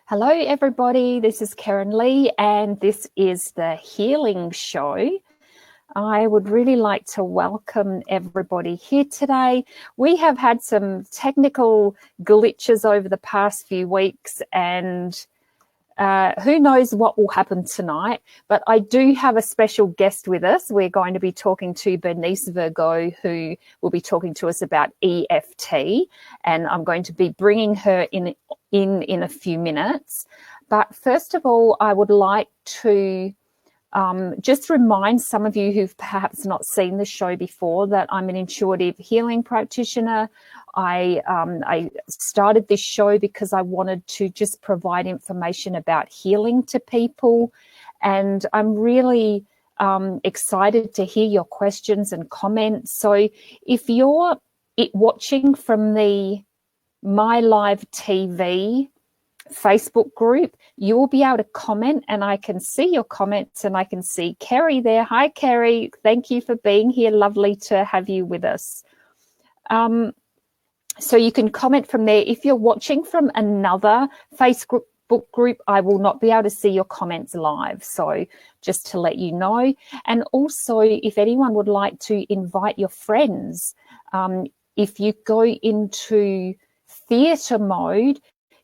Hello, everybody. This is Keryn Lee, and this is the Healing Show. I would really like to welcome everybody here today. We have had some technical glitches over the past few weeks, and who knows what will happen tonight, but I do have a special guest with us. We're going to be talking to Bernice Vergou, who will be talking to us about EFT, and I'm going to be bringing her in a few minutes. But first of all, I would like to just remind some of you who've perhaps not seen the show before that I'm an intuitive healing practitioner. I started this show because I wanted to just provide information about healing to people, and I'm really excited to hear your questions and comments. So if you're watching from the My Live TV Facebook group, you will be able to comment, and I can see your comments, and I can see Kerry there. Hi, Kerry. Thank you for being here. Lovely to have you with us. So you can comment from there. If you're watching from another Facebook group, I will not be able to see your comments live. So just to let you know. And also, if anyone would like to invite your friends, if you go into theatre mode,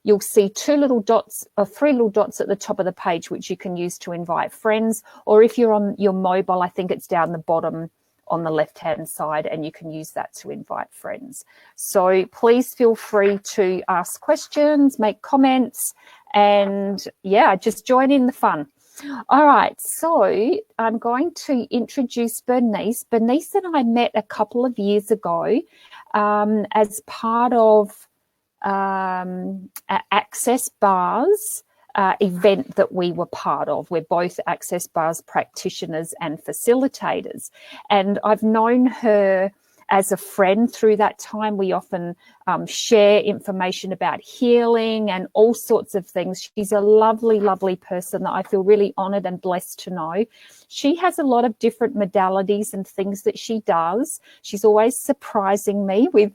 you'll see three little dots at the top of the page, which you can use to invite friends. Or if you're on your mobile, I think it's down the bottom on the left-hand side, and you can use that to invite friends. So please feel free to ask questions, make comments, and yeah, just join in the fun. All right, so I'm going to introduce Bernice. Bernice and I met a couple of years ago as part of Access Bars event that we were part of. We're both Access Bars practitioners and facilitators, and I've known her as a friend through that time. We often share information about healing and all sorts of things. She's a lovely, lovely person that I feel really honoured and blessed to know. She has a lot of different modalities and things that she does. She's always surprising me with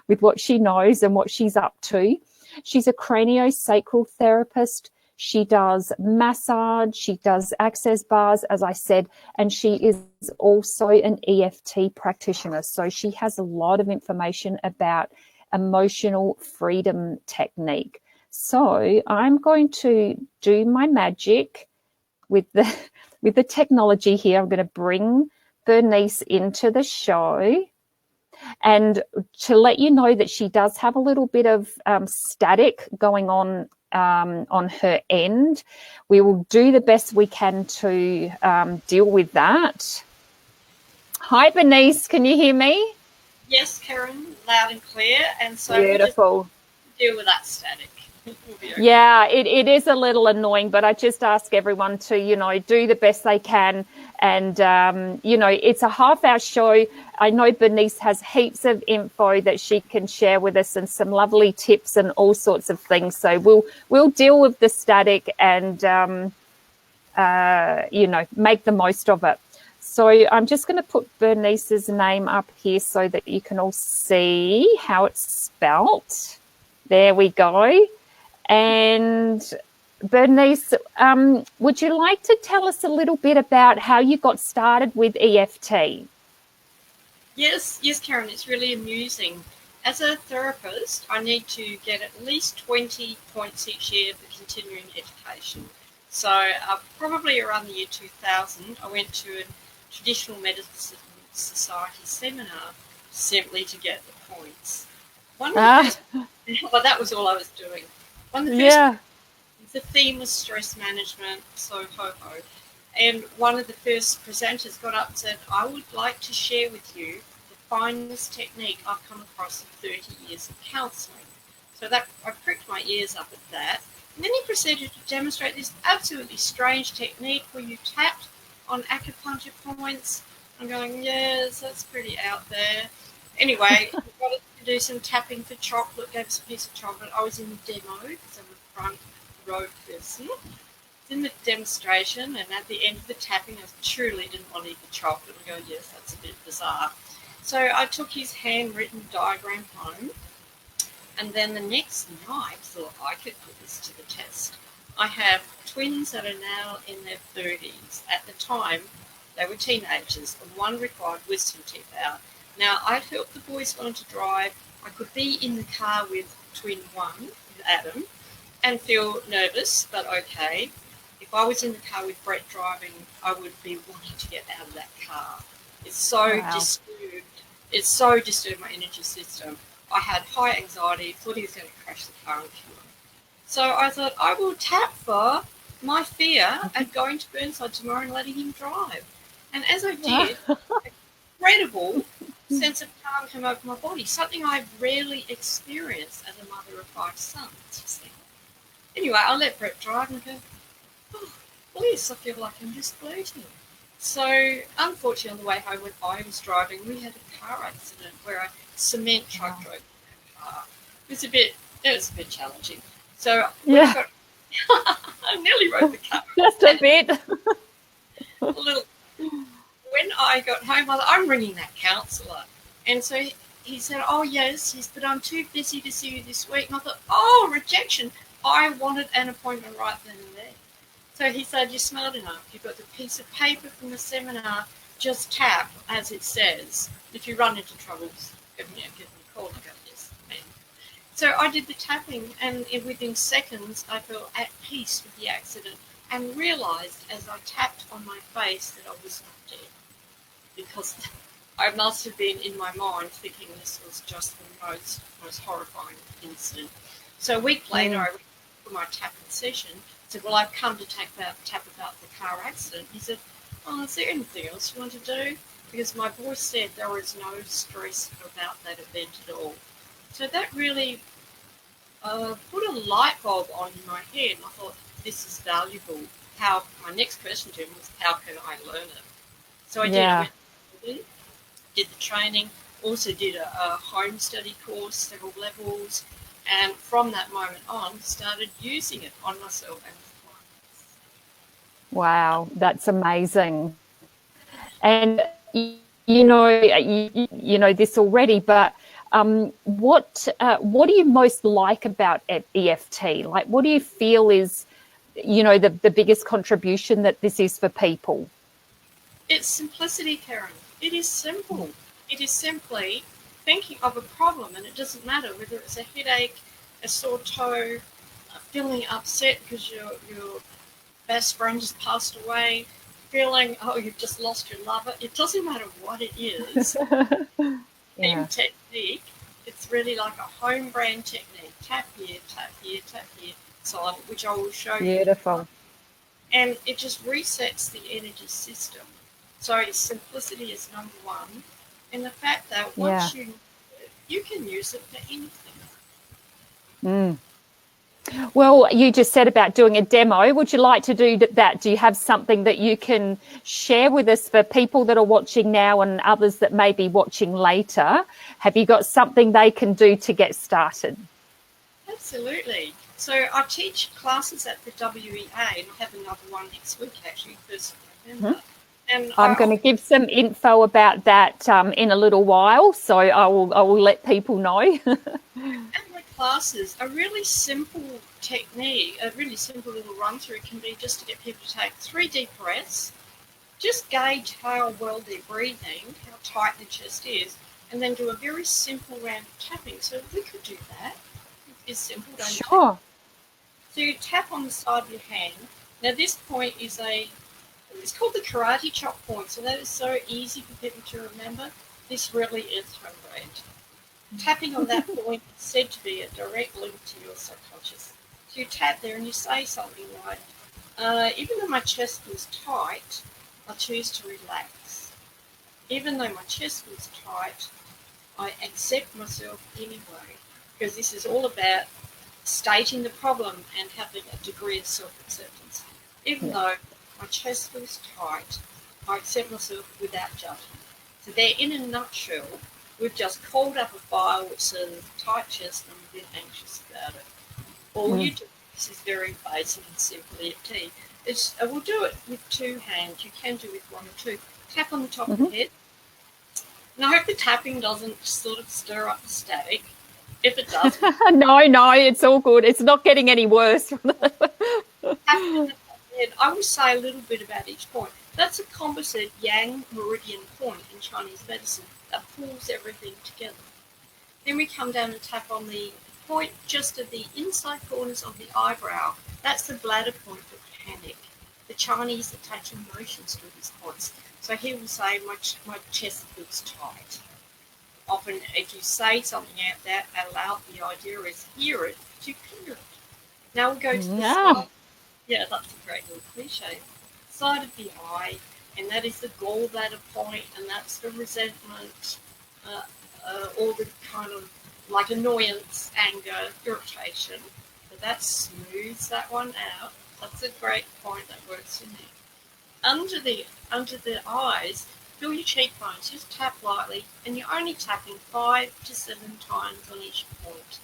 with what she knows and what she's up to. She's a craniosacral therapist. She does massage, she does access bars, as I said, and she is also an EFT practitioner. So she has a lot of information about emotional freedom technique. So I'm going to do my magic with the technology here. I'm going to bring Bernice into the show. And to let you know that she does have a little bit of static going on her end. We will do the best we can to deal with that. Hi, Bernice. Can you hear me? Yes, Keryn, loud and clear. And so beautiful. We'll just deal with that static. Okay. Yeah, it is a little annoying, but I just ask everyone to, do the best they can. And, it's a half-hour show. I know Bernice has heaps of info that she can share with us and some lovely tips and all sorts of things. So we'll deal with the static and, make the most of it. So I'm just going to put Bernice's name up here so that you can all see how it's spelt. There we go. And Bernice, would you like to tell us a little bit about how you got started with EFT? Yes, Keryn, it's really amusing. As a therapist, I need to get at least 20 points each year for continuing education. So probably around the year 2000, I went to a traditional medicine society seminar simply to get the points. Well, that was all I was doing. The theme was stress management, so ho-ho. And one of the first presenters got up and said, I would like to share with you the finest technique I've come across in 30 years of counselling. So that I pricked my ears up at that. And then he proceeded to demonstrate this absolutely strange technique where you tapped on acupuncture points. I'm going, yes, that's pretty out there. Anyway, we got us to do some tapping for chocolate, gave us a piece of chocolate. I was in the demo because I'm a front row person. In the demonstration, and at the end of the tapping, I truly didn't want to eat the chocolate. I go, yes, that's a bit bizarre. So I took his handwritten diagram home, And then the next night, thought I could put this to the test. I have twins that are now in their 30s. At the time, they were teenagers, and one required wisdom teeth out. Now, I'd help the boys learn to drive. I could be in the car with twin one, with Adam, and feel nervous, but okay. If I was in the car with Brett driving, I would be wanting to get out of that car. It's so disturbed. It's so disturbed my energy system. I had high anxiety, thought he was going to crash the car and kill him. So I thought, I will tap for my fear at going to Burnside tomorrow and letting him drive. And as I did, an incredible sense of calm came over my body, something I've rarely experienced as a mother of 5 sons. Anyway, I let Brett drive and go, oh, bliss, I feel like I'm just floating. So, unfortunately, on the way home when I was driving, we had a car accident where a cement truck drove that car. It was a bit challenging. So, I nearly rode the car. Just a bit. When I got home, I'm ringing that counsellor. And so he said, oh, yes, but I'm too busy to see you this week. And I thought, oh, rejection. I wanted an appointment right then and there. So he said, you're smart enough. You've got the piece of paper from the seminar. Just tap, as it says. If you run into troubles, give me a call. I go, yes, man. So I did the tapping, and within seconds, I felt at peace with the accident and realised as I tapped on my face that I was not dead. Because I must have been in my mind thinking this was just the most horrifying incident. So a week later, I went for my tapping session. Said, well, I've come to tap about the car accident. He said, oh, is there anything else you want to do? Because my voice said there was no stress about that event at all. So that really put a light bulb on in my head, and I thought, this is valuable. My next question to him was, how can I learn it? So I did. I did the training, also did a home study course, several levels, and from that moment on, started using it on myself and clients. Wow, that's amazing. And you know this already, but what do you most like about EFT? Like, what do you feel is, the biggest contribution that this is for people? It's simplicity, Keryn. It is simple. It is simply thinking of a problem, and it doesn't matter whether it's a headache, a sore toe, feeling upset because your best friend just passed away, feeling, you've just lost your lover. It doesn't matter what it is. Same technique. It's really like a home brand technique. Tap here, tap here, tap here, so on, which I will show you. Beautiful. And it just resets the energy system. So simplicity is number one. And the fact that once you can use it for anything. Well, you just said about doing a demo. Would you like to do that? Do you have something that you can share with us for people that are watching now and others that may be watching later? Have you got something they can do to get started? Absolutely. So I teach classes at the WEA, and I have another one next week, actually, 1st of November. And I'm going to give some info about that in a little while, so I will let people know. And my classes, a really simple technique, a really simple little run-through can be just to get people to take 3 deep breaths, just gauge how well they're breathing, how tight the chest is, and then do a very simple round of tapping. So we could do that. It's simple, don't you? Sure. So you tap on the side of your hand. Now this point is it's called the karate chop point, so that is so easy for people to remember. This really is home brand. Tapping on that point is said to be a direct link to your subconscious. So you tap there and you say something like, even though my chest feels tight, I choose to relax. Even though my chest feels tight, I accept myself anyway. Because this is all about stating the problem and having a degree of self-acceptance. Even though my chest feels tight, I accept myself without judgment. So there, in a nutshell, we've just called up a file which says tight chest and I'm a bit anxious about it. All you do, this is very basic and simple EFT. We'll do it with 2 hands. You can do it with 1 or 2. Tap on the top of the head. And I hope the tapping doesn't sort of stir up the static. if it does. No, it's all good. It's not getting any worse. I will say a little bit about each point. That's a composite yang meridian point in Chinese medicine that pulls everything together. Then we come down and tap on the point just at the inside corners of the eyebrow. That's the bladder point for panic. The Chinese attach emotions to these points. So he will say, my chest feels tight. Often, if you say something out loud, the idea is hear it to hear it. Now we'll go to the side. Yeah, that's a great little cliche. Side of the eye, and that is the gallbladder point, and that's the resentment, all the kind of like annoyance, anger, irritation. But that smooths that one out. That's a great point that works in there. Under the eyes, feel your cheekbones, just tap lightly, and you're only tapping 5 to 7 times on each point.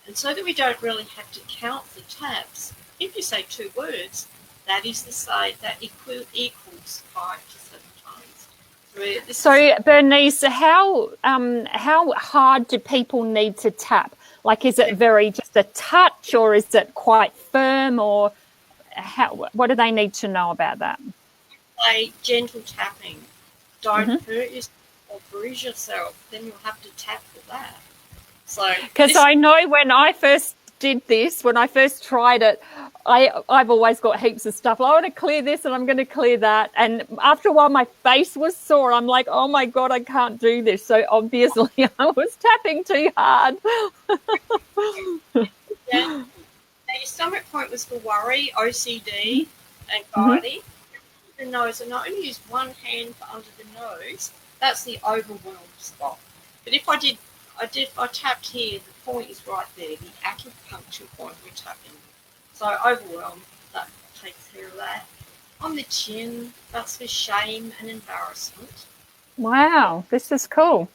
And so that we don't really have to count the taps, if you say 2 words, that is to say that equals 5 to 7 times. So Bernice, how hard do people need to tap? Like, is it very just a touch, or is it quite firm, or what do they need to know about that? Say gentle tapping. Don't hurt yourself or bruise yourself. Then you'll have to tap for that. So, because I know when I first did this, when I first tried it, I've always got heaps of stuff. I want to clear this and I'm going to clear that. And after a while, my face was sore. I'm like, oh my God, I can't do this. So obviously I was tapping too hard. Yeah. Now, your stomach point was for worry, OCD, anxiety. The nose, and I only use one hand for under the nose. That's the overwhelmed spot. But if I tapped here, the point is right there, the acupuncture point we're tapping. So overwhelmed, that takes care of that. On the chin, that's for shame and embarrassment. Wow, this is cool.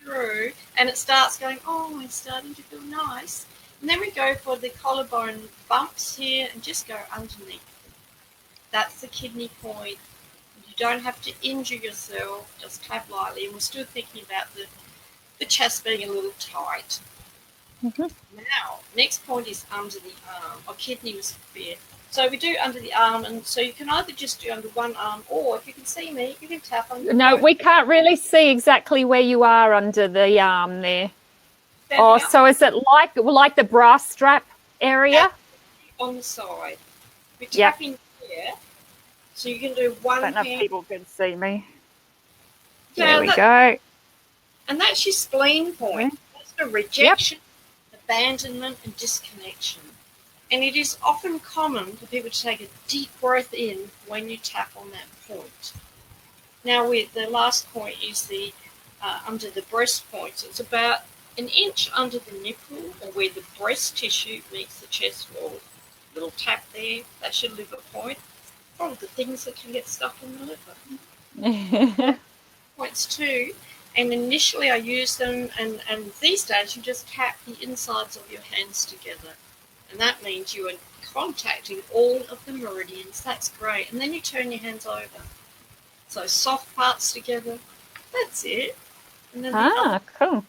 True. And it starts going, oh, it's starting to feel nice. And then we go for the collarbone bumps here and just go underneath. That's the kidney point. You don't have to injure yourself, just tap lightly. And we're still thinking about the chest being a little tight. Now, next point is under the arm. Our kidney was fair. So we do under the arm, and so you can either just do under one arm, or if you can see me, you can tap under. No, we can't really see exactly where you are under the arm there. So is it like the brass strap area? On the side. We're tapping here, so you can do one hand. I don't know if people can see me. Yeah, there we go. And that's your spleen point. That's the rejection, abandonment, and disconnection. And it is often common for people to take a deep breath in when you tap on that point. Now, the last point is the under the breast point. So it's about 1 inch under the nipple, or where the breast tissue meets the chest wall. Little tap there. That's your liver point. One of the things that can get stuck in the liver. Points too. And initially I use them, and these days you just tap the insides of your hands together. And that means you are contacting all of the meridians. That's great. And then you turn your hands over. So soft parts together. That's it. And then cool.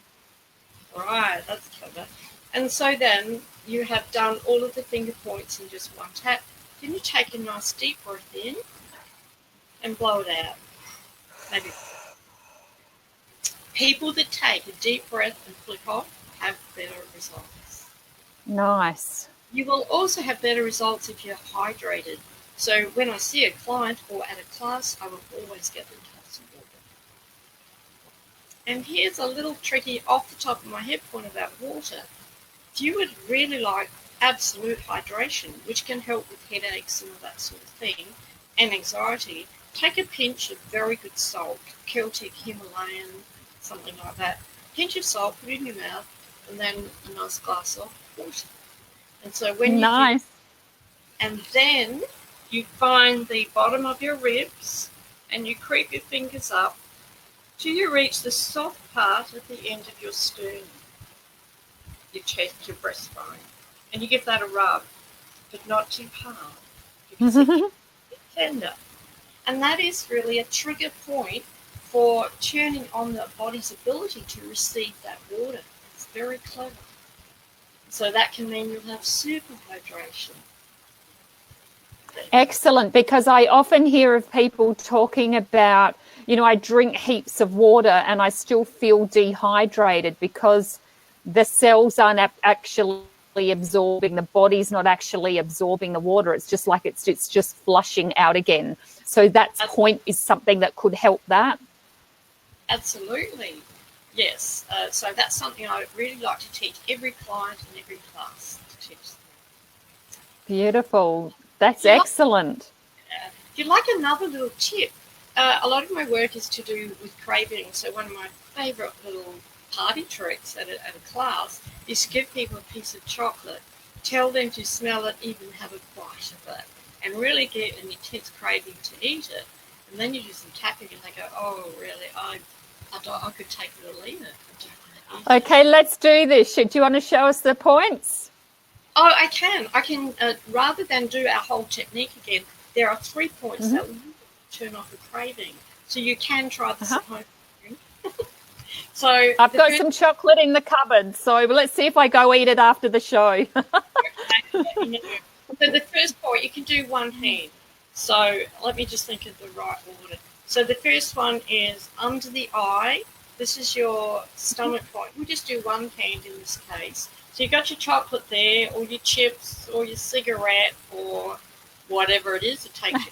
Right, that's clever. And so then you have done all of the finger points in just one tap. Then you take a nice deep breath in and blow it out. Maybe. People that take a deep breath and flick off have better results. Nice. You will also have better results if you're hydrated. So when I see a client or at a class, I will always get them to have some water. And here's a little tricky off the top of my head point about water. If you would really like absolute hydration, which can help with headaches and all that sort of thing, and anxiety, take a pinch of very good salt, Celtic, Himalayan, something like that. Pinch of salt, put it in your mouth, and then a nice glass of water. And so when you and then you find the bottom of your ribs and you creep your fingers up till you reach the soft part at the end of your sternum, your chest, your breastbone, and you give that a rub, but not too hard because it's tender. And that is really a trigger point for turning on the body's ability to receive that water. It's very clever. So that can mean you'll have super hydration. Excellent, because I often hear of people talking about, I drink heaps of water and I still feel dehydrated because the cells aren't actually absorbing, the body's not actually absorbing the water. It's just like it's just flushing out again. So that point is something that could help that. Absolutely. Yes. So that's something I really like to teach every client in every class to teach them. Beautiful. That's excellent. If you'd like another little tip, a lot of my work is to do with craving. So one of my favourite little party tricks at a class is to give people a piece of chocolate, tell them to smell it, even have a bite of it, and really get an intense craving to eat it. And then you do some tapping and they go, oh, really, I could take it or leave it. Okay, let's do this. Do you want to show us the points? Oh, I can. Rather than do our whole technique again, there are 3 points that will turn off a craving. So you can try this at home. So I've got some chocolate in the cupboard, so let's see if I go eat it after the show. So the first point, you can do one hand. So let me just think of the right order. So the first one is under the eye. This is your stomach point. We'll just do one hand in this case. So you got your chocolate there, or your chips, or your cigarette, or whatever it is that takes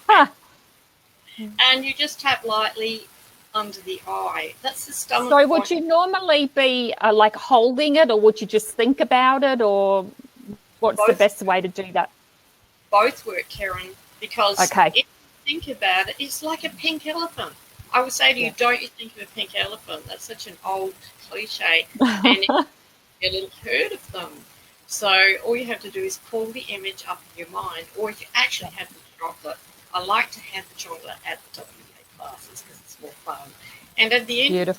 you. And you just tap lightly under the eye. That's the stomach point. So would you normally be like holding it, or would you just think about it, or what's the best way to do that? Both work, Keryn, because if you think about it, it's like a pink elephant. I would say to you, don't you think of a pink elephant? That's such an old cliche. And a little herd of them. So all you have to do is pull the image up in your mind, or if you actually have the chocolate, I like to have the chocolate at the WA classes because it's more fun. And at the end,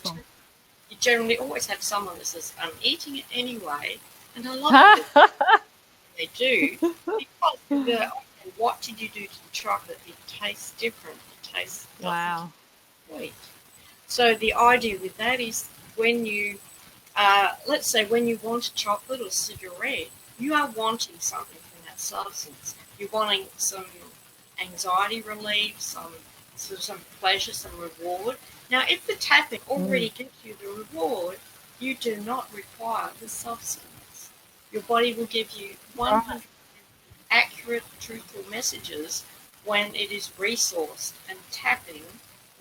you generally always have someone that says, I'm eating it anyway, and I love it. They do, because what did you do to the chocolate? It tastes different. It tastes sweet. So the idea with that is when you let's say when you want a chocolate or cigarette, you are wanting something from that substance. You're wanting some anxiety relief, some pleasure, some reward. Now, if the tapping already gives you the reward, you do not require the substance. Your body will give you 100% accurate, truthful messages when it is resourced, and tapping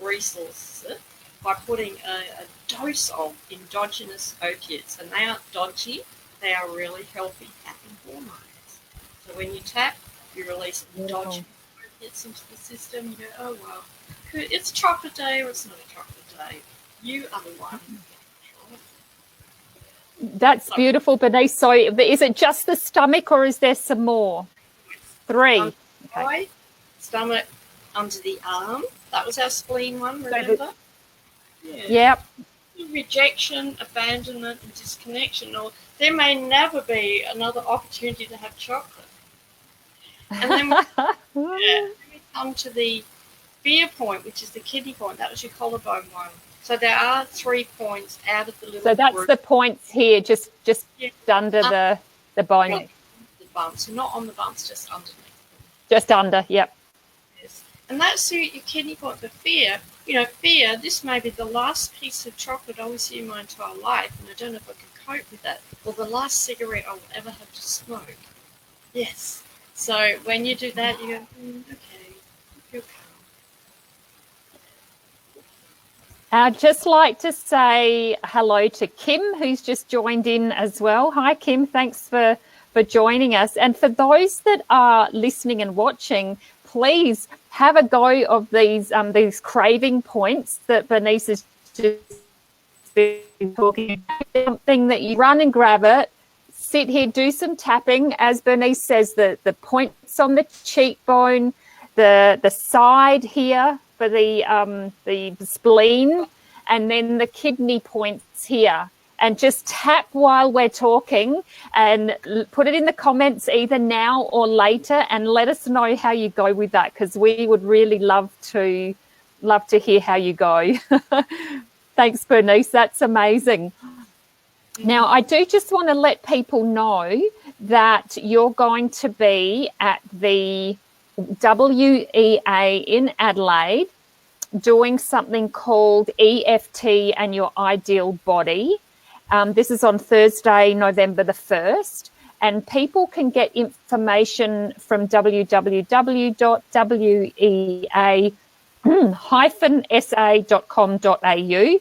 resources it by putting a dose of endogenous opiates. And they aren't dodgy, they are really healthy tapping hormones. So when you tap, you release endogenous opiates into the system. You go, oh, well, it's a chocolate day or it's not a chocolate day. You are the one. That's beautiful, Bernice. So is it just the stomach or is there some more? 3. Eye, stomach, under the arm. That was our spleen one, remember? Yep. Rejection, abandonment, and disconnection. Or there may never be another opportunity to have chocolate. And then we come to the fear point, which is the kidney point. That was your collarbone one. So there are 3 points out of the little So that's group. the points here, just under the bone. The bumps, so not on the bumps, just underneath. Just under, yep. Yes. And that's your kidney point for fear. Fear, this may be the last piece of chocolate I will see in my entire life, and I don't know if I can cope with that, or the last cigarette I will ever have to smoke. Yes. So when you do that, you go, okay, feel calm. I'd just like to say hello to Kim, who's just joined in as well. Hi, Kim. Thanks for joining us. And for those that are listening and watching, please have a go of these craving points that Bernice has just been talking about. Something that you run and grab it, sit here, do some tapping. As Bernice says, the points on the cheekbone, the side here for the spleen, and then the kidney points here. And just tap while we're talking and put it in the comments either now or later, and let us know how you go with that, because we would really love to hear how you go. Thanks, Bernice. That's amazing. Now, I do just want to let people know that you're going to be at the WEA in Adelaide doing something called EFT and Your Ideal Body. This is on Thursday, November the 1st, and people can get information from www.wea-sa.com.au.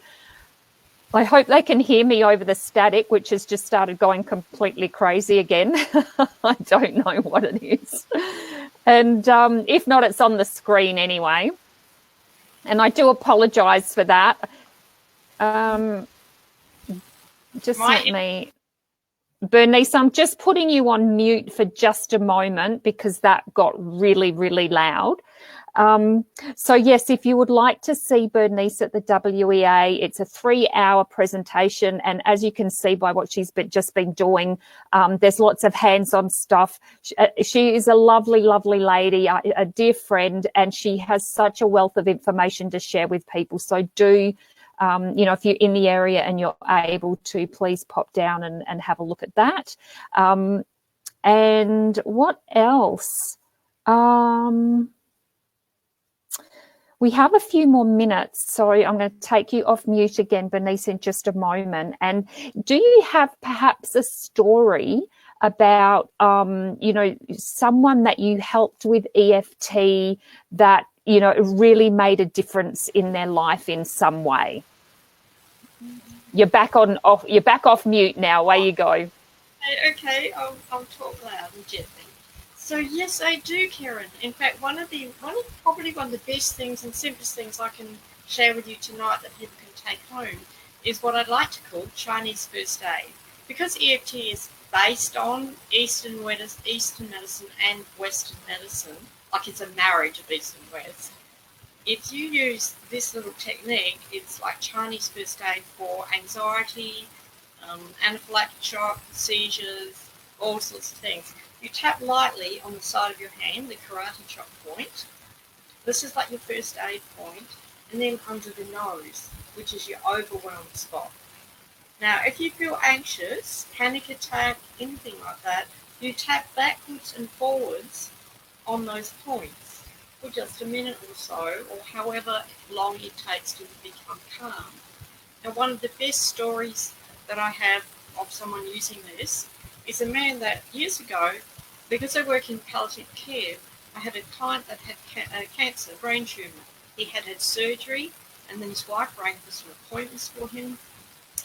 I hope they can hear me over the static, which has just started going completely crazy again. I don't know what it is. And if not, it's on the screen anyway. And I do apologise for that. Just let me... Bernice, I'm just putting you on mute for just a moment because that got really, really loud. So yes, if you would like to see Bernice at the WEA, it's a 3-hour presentation. And as you can see by what she's just been doing, there's lots of hands-on stuff. She is a lovely, lovely lady, a dear friend, and she has such a wealth of information to share with people. So do, if you're in the area and you're able to, please pop down and have a look at that. And what else? We have a few more minutes, so I'm going to take you off mute again, Bernice, in just a moment. And do you have perhaps a story about, someone that you helped with EFT that, really made a difference in their life in some way? You're back off mute now. Away you go. Okay, I'll talk loud and gently. So yes, I do, Keryn. In fact, probably one of the best things and simplest things I can share with you tonight that people can take home is what I'd like to call Chinese first aid. Because EFT is based on Eastern medicine and Western medicine, like it's a marriage of East and West. If you use this little technique, it's like Chinese first aid for anxiety, anaphylactic shock, seizures, all sorts of things. You tap lightly on the side of your hand, the karate chop point. This is like your first aid point, and then under the nose, which is your overwhelmed spot. Now, if you feel anxious, panic attack, anything like that, you tap backwards and forwards on those points for just a minute or so, or however long it takes to become calm. Now, one of the best stories that I have of someone using this is a man that years ago, because I work in palliative care, I had a client that had cancer, brain tumour. He had surgery, and then his wife rang for some appointments for him,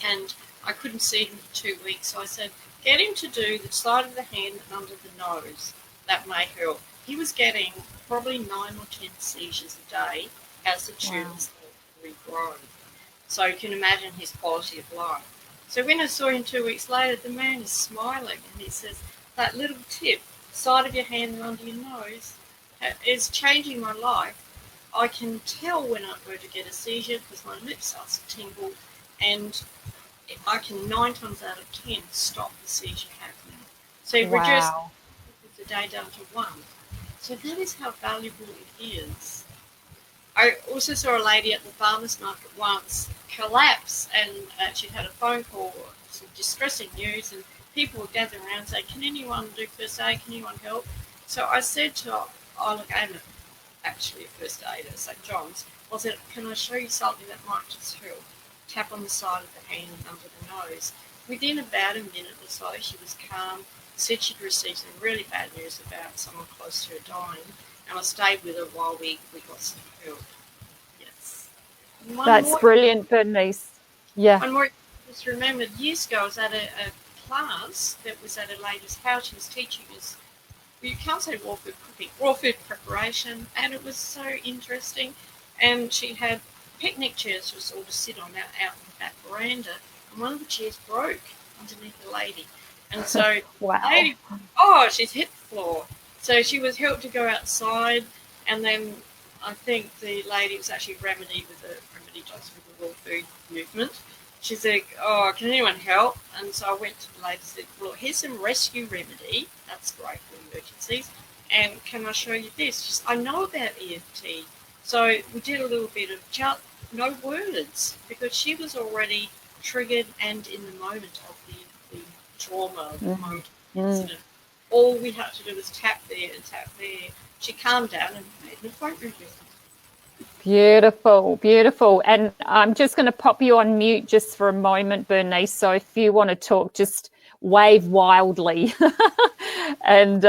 and I couldn't see him for 2 weeks. So I said, get him to do the side of the hand and under the nose. That may help. He was getting probably 9 or 10 seizures a day as the tumours regrown. So you can imagine his quality of life. So when I saw him 2 weeks later, the man is smiling, and he says, that little tip, side of your hand and under your nose, is changing my life. I can tell when I'm going to get a seizure because my lips start to tingle, and I can 9 times out of 10 stop the seizure happening. So reduce the day down to 1. So that is how valuable it is. I also saw a lady at the farmer's market once collapse, and she'd had a phone call, some distressing news, and people were gathering around and saying, can anyone do first aid? Can anyone help? So I said to her, look, I'm actually a first aider at St. John's. I said, can I show you something that might just help? Tap on the side of the hand and under the nose. Within about a minute or so, she was calm, said she'd received some really bad news about someone close to her dying, and I stayed with her while we got some help. Yes. That's brilliant, Bernice. Yeah. One more, just remembered, years ago I was at a class that was at a lady's house. She was teaching us, well, you can't say raw food cooking, raw food preparation, and it was so interesting. And she had picnic chairs for us all to sit on out in the back veranda, and one of the chairs broke underneath the lady. And so wow. the lady, she's hit the floor. So she was helped to go outside, and then I think the lady was actually remedy dose with the raw food movement. She said, can anyone help? And so I went to the lady and said, well, here's some rescue remedy. That's great for emergencies. And can I show you this? She said, I know about EFT. So we did a little bit of no words, because she was already triggered and in the moment of the trauma, the moment of the Mm. incident. All we had to do was tap there and tap there. She calmed down and made an appointment with me. Beautiful, beautiful. And I'm just going to pop you on mute just for a moment, Bernice. So if you want to talk, just wave wildly and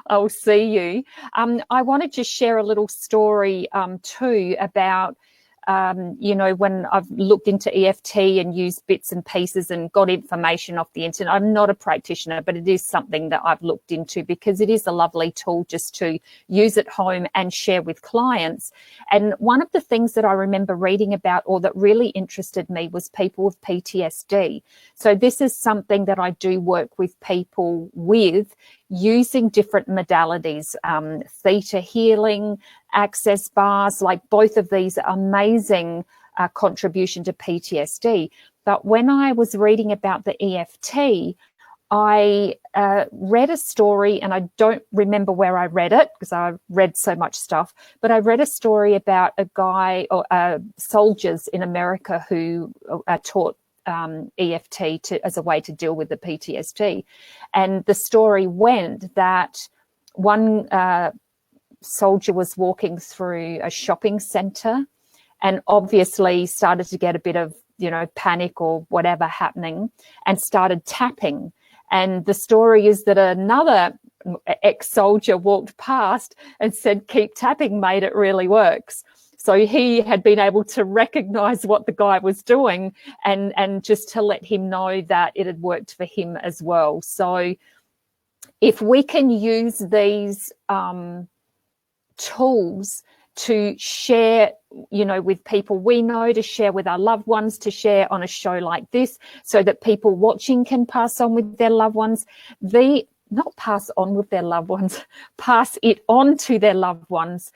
I'll see you. I want to just share a little story too about when I've looked into EFT and used bits and pieces and got information off the internet. I'm not a practitioner, but it is something that I've looked into because it is a lovely tool just to use at home and share with clients. And one of the things that I remember reading about or that really interested me was people with PTSD. So this is something that I do work with people with using different modalities, theta healing, access bars, like both of these are amazing contribution to PTSD. But when I was reading about the EFT, I read a story, and I don't remember where I read it because I read so much stuff, but I read a story about a guy or soldiers in America who are taught EFT as a way to deal with the PTSD. And the story went that one soldier was walking through a shopping center and obviously started to get a bit of, panic or whatever happening and started tapping. And the story is that another ex-soldier walked past and said, "Keep tapping, mate, it really works." So he had been able to recognize what the guy was doing and just to let him know that it had worked for him as well. So if we can use these tools to share, with people we know, to share with our loved ones, to share on a show like this so that people watching can pass on with their loved ones, pass it on to their loved ones.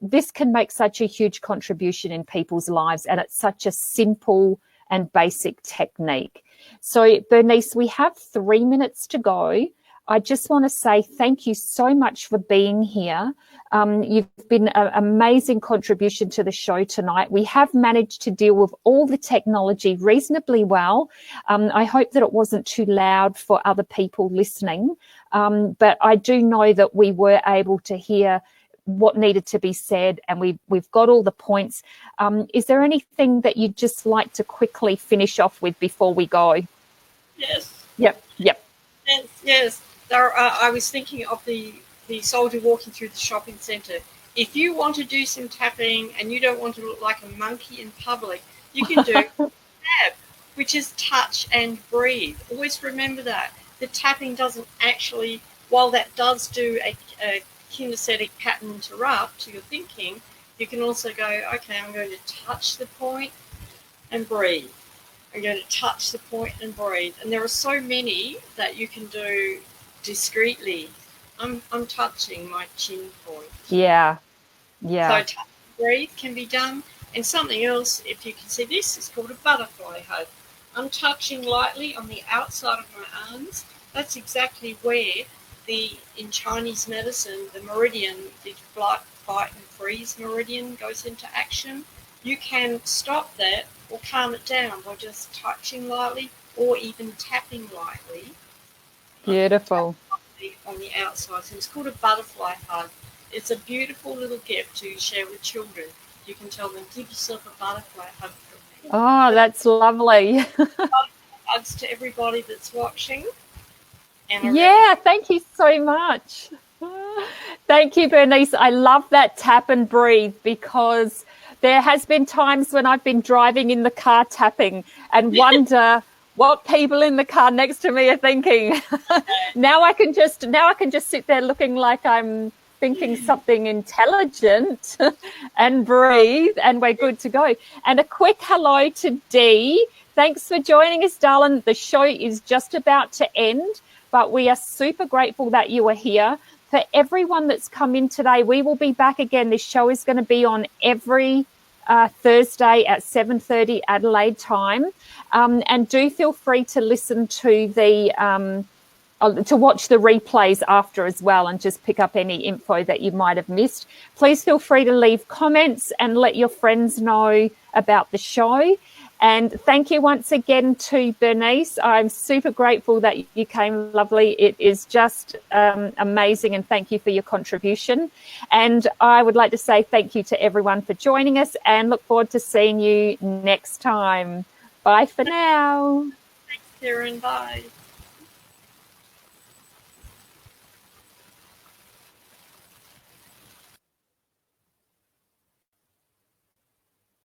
This can make such a huge contribution in people's lives, and it's such a simple and basic technique. So, Bernice, we have 3 minutes to go. I just want to say thank you so much for being here. You've been an amazing contribution to the show tonight. We have managed to deal with all the technology reasonably well. I hope that it wasn't too loud for other people listening, but I do know that we were able to hear what needed to be said, and we've got all the points. Is there anything that you'd just like to quickly finish off with before we go? Yes. Yep. Yes. I was thinking of the soldier walking through the shopping centre. If you want to do some tapping and you don't want to look like a monkey in public, you can do tap, which is touch and breathe. Always remember that. The tapping doesn't actually, while that does do a kinesthetic pattern interrupt to your thinking, you can also go, okay, I'm going to touch the point and breathe. I'm going to touch the point and breathe. And there are so many that you can do discreetly. I'm touching my chin point. Yeah. So touch and breathe can be done. And something else, if you can see this, is called a butterfly hug. I'm touching lightly on the outside of my arms. That's exactly where in Chinese medicine, the meridian, the flight, fight and freeze meridian goes into action. You can stop that or calm it down by just touching lightly or even tapping lightly. Beautiful. On the outside. So it's called a butterfly hug. It's a beautiful little gift to share with children. You can tell them, give yourself a butterfly hug from me. Oh, that's lovely. Hugs to everybody that's watching. Yeah, thank you so much. Thank you, Bernice. I love that tap and breathe because there has been times when I've been driving in the car tapping and wonder what people in the car next to me are thinking. Now I can just sit there looking like I'm thinking something intelligent and breathe, and we're good to go. And a quick hello to Dee. Thanks for joining us, darling. The show is just about to end, but we are super grateful that you are here. For everyone that's come in today, we will be back again. This show is going to be on every Thursday at 7:30 Adelaide time. And do feel free to listen to to watch the replays after as well and just pick up any info that you might have missed. Please feel free to leave comments and let your friends know about the show. And thank you once again to Bernice. I'm super grateful that you came, lovely. It is just amazing, and thank you for your contribution. And I would like to say thank you to everyone for joining us, and look forward to seeing you next time. Bye for now. Thanks, Keryn. Bye.